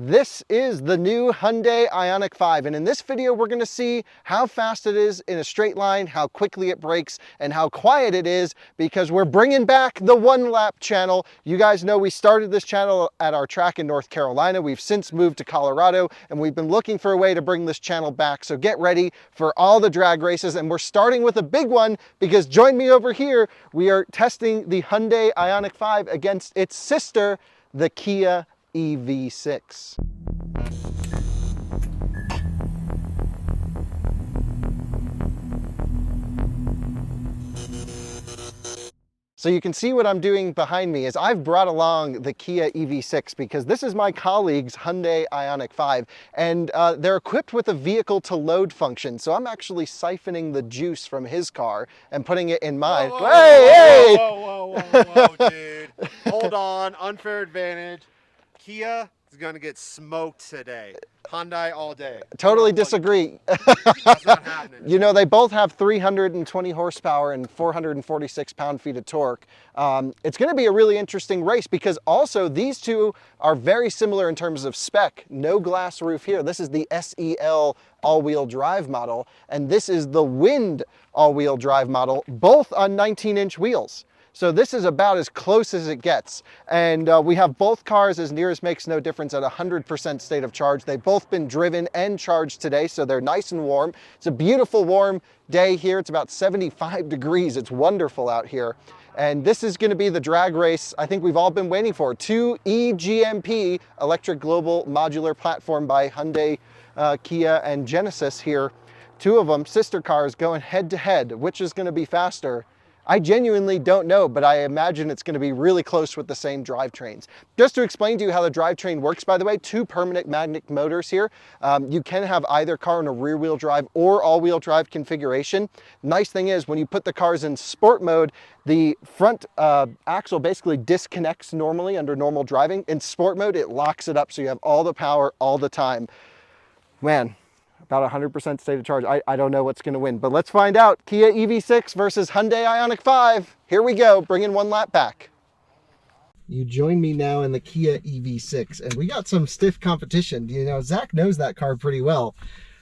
This is the new Hyundai IONIQ 5, and in this video we're going to see how fast it is in a straight line, how quickly it brakes, and how quiet it is, because we're bringing back the one lap channel. You guys know we started this channel at our track in North Carolina. We've since moved to Colorado, and we've been looking for a way to bring this channel back. So get ready for all the drag races, and we're starting with a big one because join me over here. We are testing the Hyundai IONIQ 5 against its sister, the Kia EV6. So you can see what I'm doing behind me is I've brought along the Kia EV6 because this is my colleague's Hyundai IONIQ 5, and they're equipped with a vehicle to load function. So I'm actually siphoning the juice from his car and putting it in mine. Whoa, dude. Hold on, unfair advantage. Kia is gonna get smoked today. Hyundai all day. Totally disagree. That's not happening. You know, they both have 320 horsepower and 446 pound-feet of torque. It's going to be a really interesting race because also these two are very similar in terms of spec. No glass roof here. This is the SEL all-wheel drive model, and this is the Wind all-wheel drive model, both on 19-inch wheels. So this is about as close as it gets. And we have both cars as near as makes no difference at 100% state of charge. They've both been driven and charged today, so they're nice and warm. It's a beautiful warm day here. It's about 75 degrees. It's wonderful out here. And this is going to be the drag race I think we've all been waiting for. 2 eGMP, Electric Global Modular Platform by Hyundai, Kia, and Genesis here. Two of them, sister cars, going head to head. Which is going to be faster? I genuinely don't know, but I imagine it's going to be really close with the same drivetrains. Just to explain to you how the drivetrain works, by the way, 2 permanent magnet motors here. You can have either car in a rear-wheel drive or all-wheel drive configuration. Nice thing is, when you put the cars in sport mode, the front axle basically disconnects normally under normal driving. In sport mode, it locks it up so you have all the power all the time. Man. About 100% state of charge. I don't know what's going to win, but let's find out. Kia EV6 versus Hyundai IONIQ 5. Here we go, bringing one lap back. You join me now in the Kia EV6, and we got some stiff competition. You know, Zach knows that car pretty well,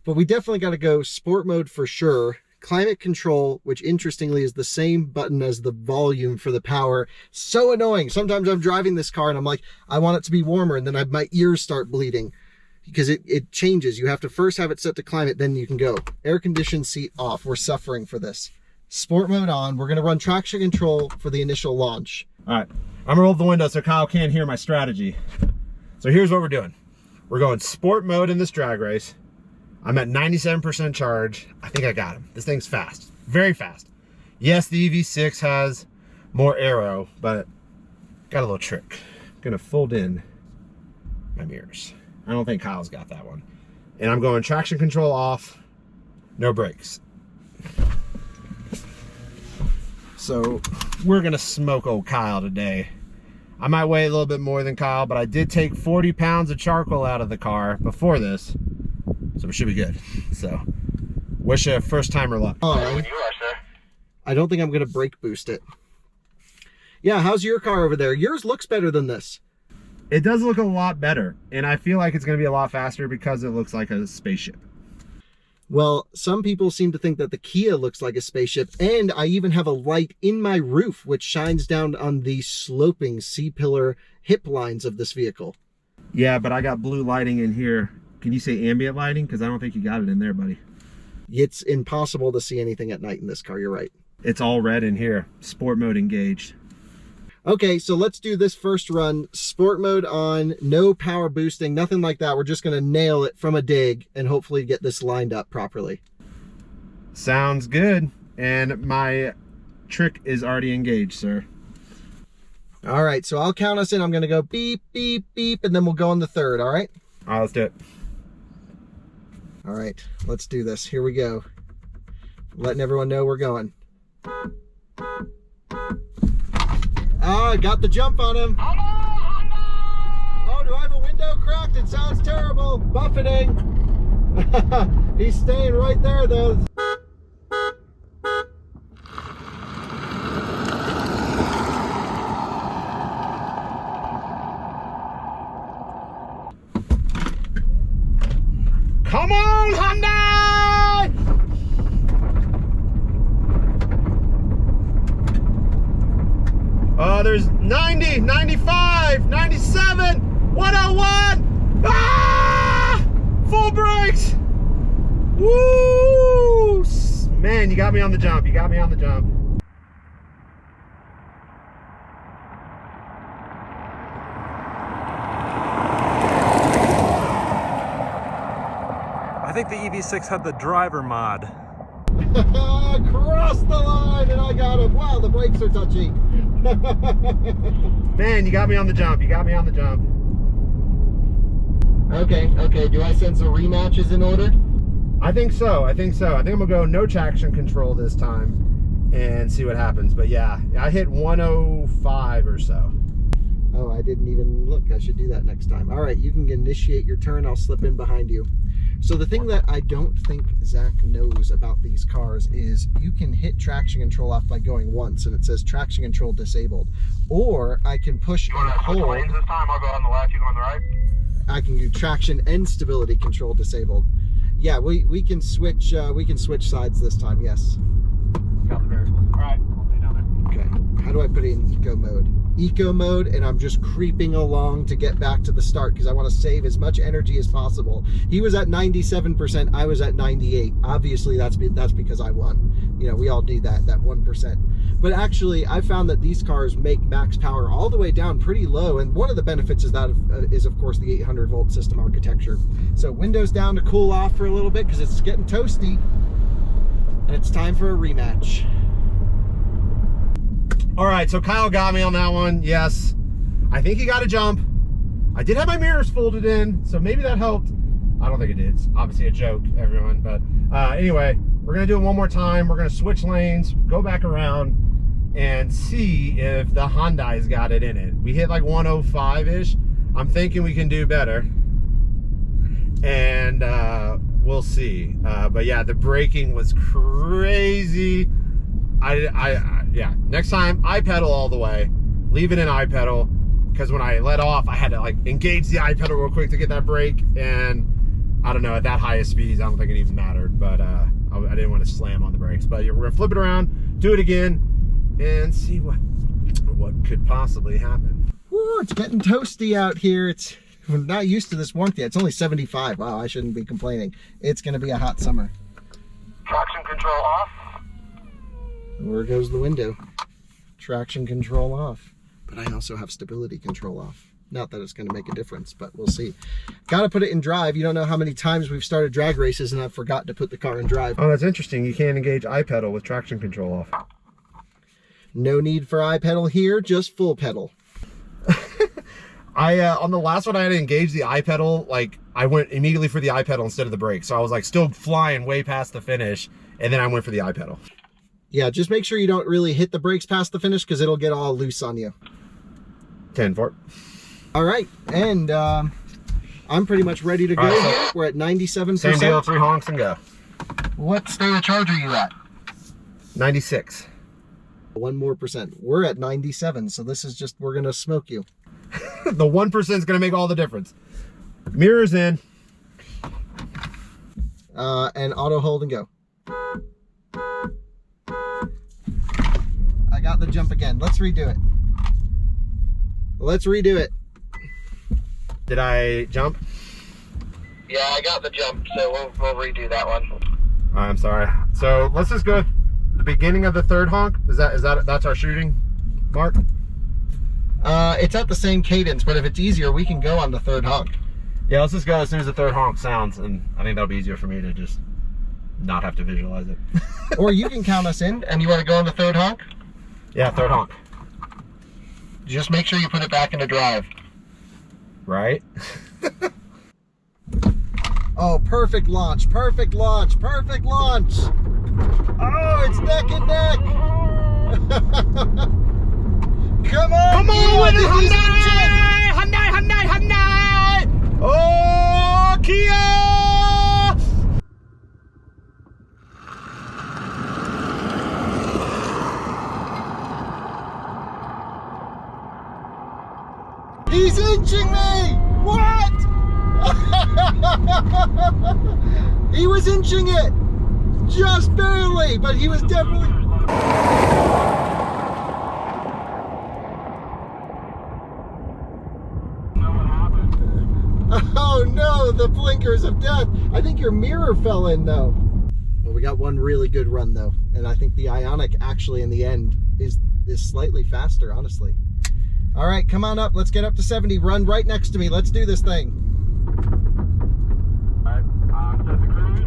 but we definitely got to go sport mode for sure. Climate control, which interestingly is the same button as the volume for the power. So annoying. Sometimes I'm driving this car and I'm like, I want it to be warmer, and then my ears start bleeding. Because it changes. You have to first have it set to climate, then you can go. Air conditioned seat off. We're suffering for this. Sport mode on. We're going to run traction control for the initial launch. All right, I'm gonna roll the window so Kyle can't hear my strategy. So here's what we're doing. We're going sport mode in this drag race. I'm at 97% charge. I think I got him. This thing's fast, very fast. Yes, the EV6 has more aero, but got a little trick. I'm gonna fold in my mirrors. I don't think Kyle's got that one. And I'm going traction control off, no brakes. So we're gonna smoke old Kyle today. I might weigh a little bit more than Kyle, but I did take 40 pounds of charcoal out of the car before this, so we should be good. So wish you a first timer luck. You are, sir. I don't think I'm gonna brake boost it. Yeah, how's your car over there? Yours looks better than this. It does look a lot better, and I feel like it's going to be a lot faster because it looks like a spaceship. Well, some people seem to think that the Kia looks like a spaceship, and I even have a light in my roof which shines down on the sloping C-pillar hip lines of this vehicle. Yeah, but I got blue lighting in here. Can you say ambient lighting? Because I don't think you got it in there, buddy. It's impossible to see anything at night in this car, you're right. It's all red in here. Sport mode engaged. Okay, so let's do this first run. Sport mode on, no power boosting, nothing like that. We're just going to nail it from a dig and hopefully get this lined up properly. Sounds good. And my trick is already engaged, sir. All right, so I'll count us in. I'm going to go beep, beep, beep, and then we'll go on the third, all right? All right, let's do it. All right, let's do this. Here we go. Letting everyone know we're going. Ah, got the jump on him. Oh, do I have a window cracked? It sounds terrible. Buffeting. He's staying right there, though. Come on, Hyundai! There's 90, 95, 97, 101. Ah! Full brakes. Woo! Man, you got me on the jump. You got me on the jump. I think the EV6 had the driver mod. Cross the line and I got him. Wow, the brakes are touchy. Man, you got me on the jump. You got me on the jump. Okay. Do I sense a rematch is in order? I think so. I think I'm gonna go no traction control this time and see what happens. But yeah, I hit 105 or so. Oh, I didn't even look. I should do that next time. All right, you can initiate your turn. I'll slip in behind you. So the thing that I don't think Zach knows about these cars is you can hit traction control off by going once and it says traction control disabled. Or I can push and hold. This time I'll go on the left, you go on the right. I can do traction and stability control disabled. Yeah, we can switch sides this time, yes. Got the variable. Alright, I'll stay down there. Okay. How do I put it in eco mode? Eco mode, and I'm just creeping along to get back to the start because I want to save as much energy as possible. He was at 97%, I was at 98. Obviously that's because I won. You know, we all need that 1%. But actually I found that these cars make max power all the way down pretty low, and one of the benefits is that is of course the 800 volt system architecture. So windows down to cool off for a little bit because it's getting toasty, and it's time for a rematch. All right, so Kyle got me on that one. Yes, I think he got a jump. I did have my mirrors folded in, so maybe that helped. I don't think it did. It's obviously a joke, everyone. But anyway, we're gonna do it one more time. We're gonna switch lanes, go back around, and see if the Hyundai's got it in it. We hit like 105-ish. I'm thinking we can do better. And we'll see. But yeah, the braking was crazy. Yeah, next time I pedal all the way, leave it in I pedal, because when I let off I had to like engage the I pedal real quick to get that brake, and I don't know, at that highest speeds I don't think it even mattered, but I didn't want to slam on the brakes. But we're gonna flip it around, do it again, and see what could possibly happen. Woo, it's getting toasty out here. We're not used to this warmth yet. It's only 75. Wow, I shouldn't be complaining. It's gonna be a hot summer. Traction control off. Where goes the window? Traction control off. But I also have stability control off. Not that it's going to make a difference, but we'll see. Got to put it in drive. You don't know how many times we've started drag races and I've forgotten to put the car in drive. Oh, that's interesting. You can't engage I pedal with traction control off. No need for I pedal here, just full pedal. On the last one I had to engage the I pedal, like I went immediately for the I pedal instead of the brake. So I was like still flying way past the finish, and then I went for the I pedal. Yeah, just make sure you don't really hit the brakes past the finish because it'll get all loose on you. 10 for it. All right, and I'm pretty much ready to go here. We're at 97%. Same deal, 3 honks and go. What state of charge are you at? 96. 1 more %. We're at 97, so this is just, we're gonna smoke you. The 1% is gonna make all the difference. Mirrors in. And auto hold and go. I got the jump again. Let's redo it. Let's redo it. Did I jump? Yeah, I got the jump, so we'll redo that one. I'm sorry. So let's just go the beginning of the 3rd honk. That's our shooting mark? It's at the same cadence, but if it's easier, we can go on the 3rd honk. Yeah, let's just go as soon as the 3rd honk sounds, and I think that'll be easier for me to just not have to visualize it. Or you can count us in, and you want to go on the 3rd honk? Yeah, 3rd honk. Just make sure you put it back into drive. Right? Oh, perfect launch, perfect launch, perfect launch. Oh, it's neck and neck. Come on, Come on with it, Hyundai! Hyundai, Hyundai, Hyundai! Oh, Kia! He's inching me! What? He was inching it, just barely, but he was definitely. Oh no, the blinkers of death. I think your mirror fell in though. Well, we got one really good run though, and I think the IONIQ actually in the end is slightly faster, honestly. All right, come on up. Let's get up to 70. Run right next to me. Let's do this thing. All right, set the cruise.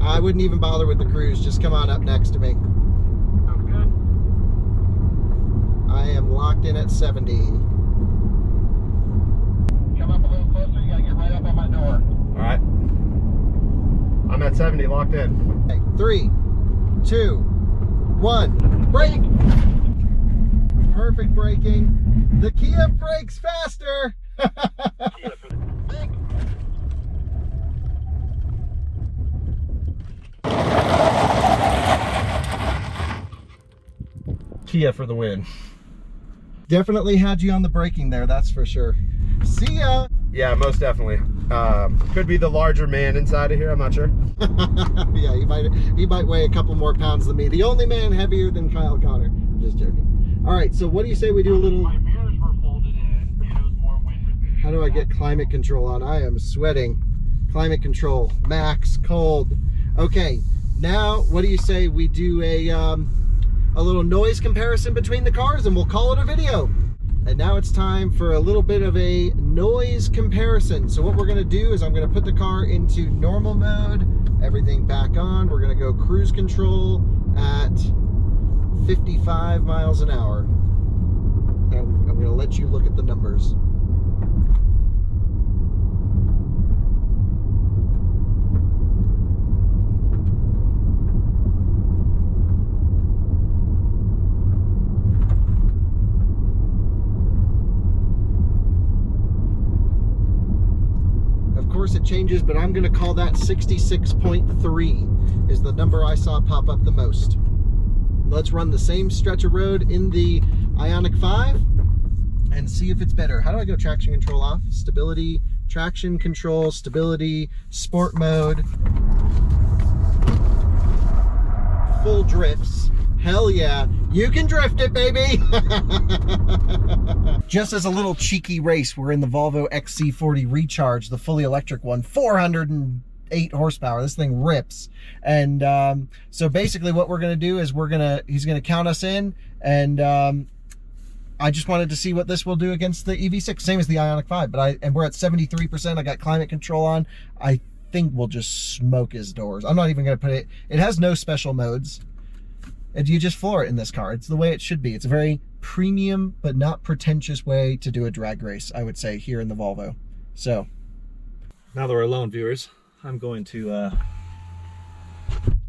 I wouldn't even bother with the cruise. Just come on up next to me. Sounds good. I am locked in at 70. Come up a little closer. You gotta get right up on my door. All right. I'm at 70, locked in. Okay, 3, 2, 1, brake. Perfect braking. The Kia brakes faster. Kia for the win. Definitely had you on the braking there, that's for sure. See ya. Yeah, most definitely. Could be the larger man inside of here, I'm not sure. Yeah, he might weigh a couple more pounds than me. The only man heavier than Kyle Connor. I'm just joking. All right, so what do you say we do a little... My mirrors were folded in. It was more windy. How do I get climate control on? I am sweating. Climate control, max, cold. Okay, now what do you say we do a little noise comparison between the cars and we'll call it a video. And now it's time for a little bit of a noise comparison. So what we're gonna do is I'm gonna put the car into normal mode, everything back on. We're gonna go cruise control at 55 miles an hour. And I'm gonna let you look at the numbers. Of course it changes, but I'm gonna call that 66.3 is the number I saw pop up the most. Let's run the same stretch of road in the IONIQ 5 and see if it's better. How do I go traction control off? Stability, traction control, stability, sport mode. Full drifts. Hell yeah, you can drift it, baby. Just as a little cheeky race, we're in the Volvo XC40 Recharge, the fully electric one, 408 horsepower. This thing rips. And so basically what we're gonna do is he's gonna count us in, and I just wanted to see what this will do against the EV6, same as the IONIQ 5, and we're at 73%. I got climate control on. I think we'll just smoke his doors. I'm not even gonna put it has no special modes. And you just floor it in this car. It's the way it should be. It's a very premium but not pretentious way to do a drag race, I would say, here in the Volvo. So Now that we're alone, viewers, I'm going to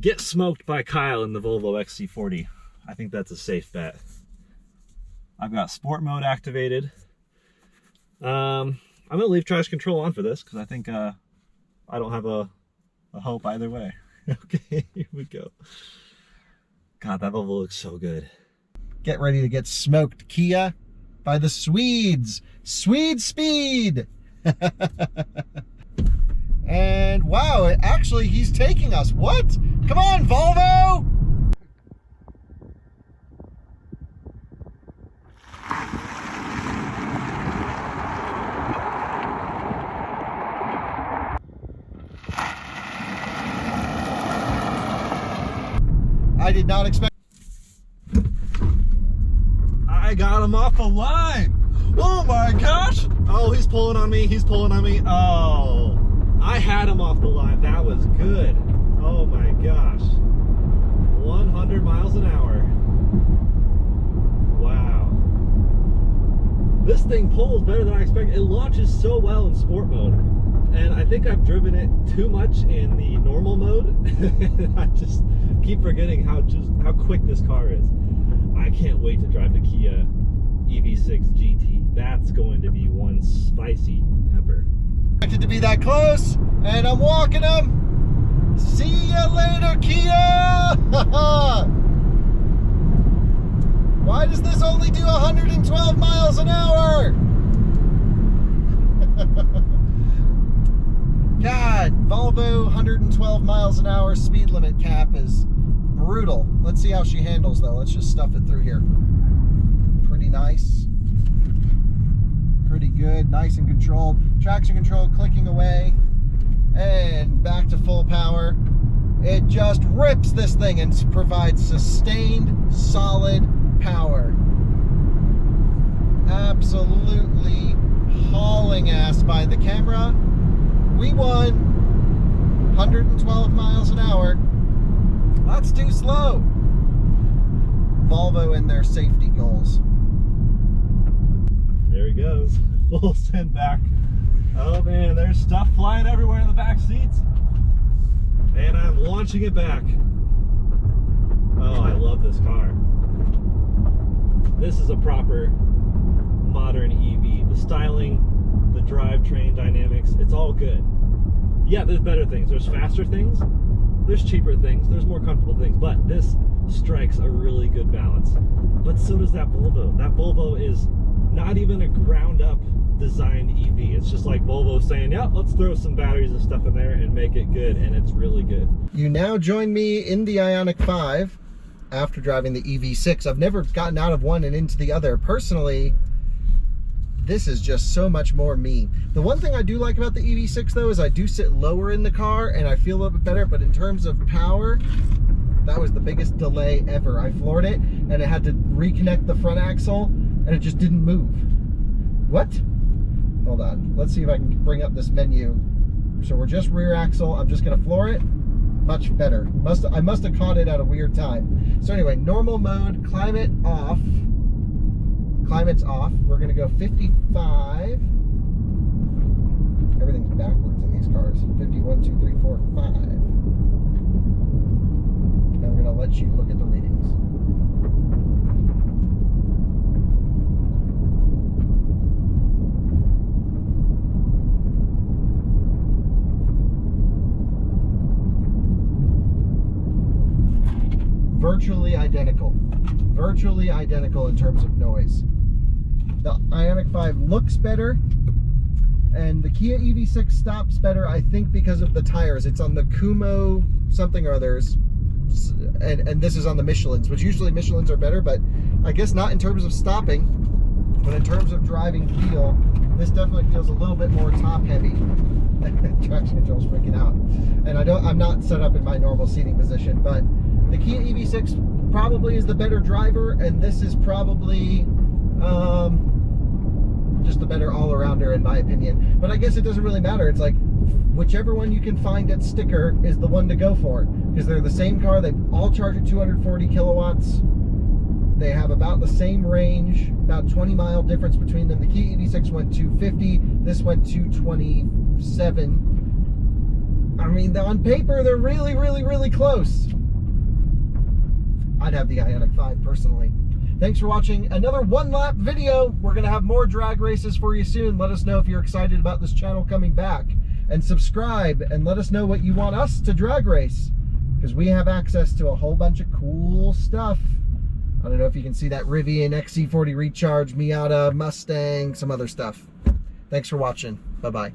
get smoked by Kyle in the Volvo XC40. I think that's a safe bet. I've got sport mode activated. I'm gonna leave traction control on for this because I think I don't have a hope either way. Okay, here we go. God, that Volvo looks so good. get ready to get smoked, Kia, by the Swedes. Swede speed. And wow, actually he's taking us. What? Come on, Volvo! I did not expect. I got him off the line. Oh my gosh. Oh, he's pulling on me. He's pulling on me. Oh, I had him off the line. That was good. Oh my gosh. 100 miles an hour. Wow. This thing pulls better than I expected. It launches so well in sport mode. And I think I've driven it too much in the normal mode. I just keep forgetting how quick this car is. I can't wait to drive the Kia EV6 GT. That's going to be one spicy pepper. Expected to be that close, and I'm walking them. See ya later, Kia! Why does this only do 112 miles an hour? Volvo 112 miles an hour speed limit cap is brutal. Let's see how she handles though. Let's just stuff it through here. Pretty nice. Pretty good, nice and controlled. Traction control clicking away. And back to full power. It just rips this thing and provides sustained, solid power. Absolutely hauling ass by the camera. We won. 112 miles an hour. That's too slow. Volvo and their safety goals. There he goes. Full send back. Oh man, there's stuff flying everywhere in the back seats. And I'm launching it back. Oh, I love this car. This is a proper modern EV. The styling, the drivetrain dynamics, it's all good. Yeah, there's better things. There's faster things, there's cheaper things, there's more comfortable things, but this strikes a really good balance. But so does that Volvo. That Volvo is not even a ground up designed EV. It's just like Volvo saying, yeah, let's throw some batteries and stuff in there and make it good, and it's really good. You now join me in the IONIQ 5 after driving the EV6. I've never gotten out of one and into the other. Personally, this is just so much more me. The one thing I do like about the EV6 though is I do sit lower in the car and I feel a little bit better, but in terms of power, that was the biggest delay ever. I floored it and I had to reconnect the front axle and it just didn't move. What? Hold on, let's see if I can bring up this menu. So we're just rear axle, I'm just gonna floor it. Much better. I must have caught it at a weird time. So anyway, normal mode, climate off. Climate's off. We're gonna go 55. Everything's backwards in these cars. 51, 2, 3, 4, 5. And I'm gonna let you look at the readings. Virtually identical. Virtually identical in terms of noise. The IONIQ 5 looks better, and the Kia EV6 stops better, I think, because of the tires. It's on the Kumo something or others, and this is on the Michelins, which usually Michelins are better, but I guess not in terms of stopping, but in terms of driving feel, this definitely feels a little bit more top heavy. Traction control's freaking out, and I'm not set up in my normal seating position, but the Kia EV6 probably is the better driver, and this is probably just the better all-arounder in my opinion. But I guess it doesn't really matter. It's like whichever one you can find at sticker is the one to go for, because they're the same car. They all charge at 240 kilowatts. They have about the same range, about 20-mile difference between them. The Kia EV6 went 250, this went 227. I mean, on paper, they're really, really, really close. I'd have the IONIQ 5 personally. Thanks for watching another one-lap video. We're going to have more drag races for you soon. Let us know if you're excited about this channel coming back. And subscribe and let us know what you want us to drag race, because we have access to a whole bunch of cool stuff. I don't know if you can see that Rivian XC40 Recharge, Miata, Mustang, some other stuff. Thanks for watching. Bye-bye.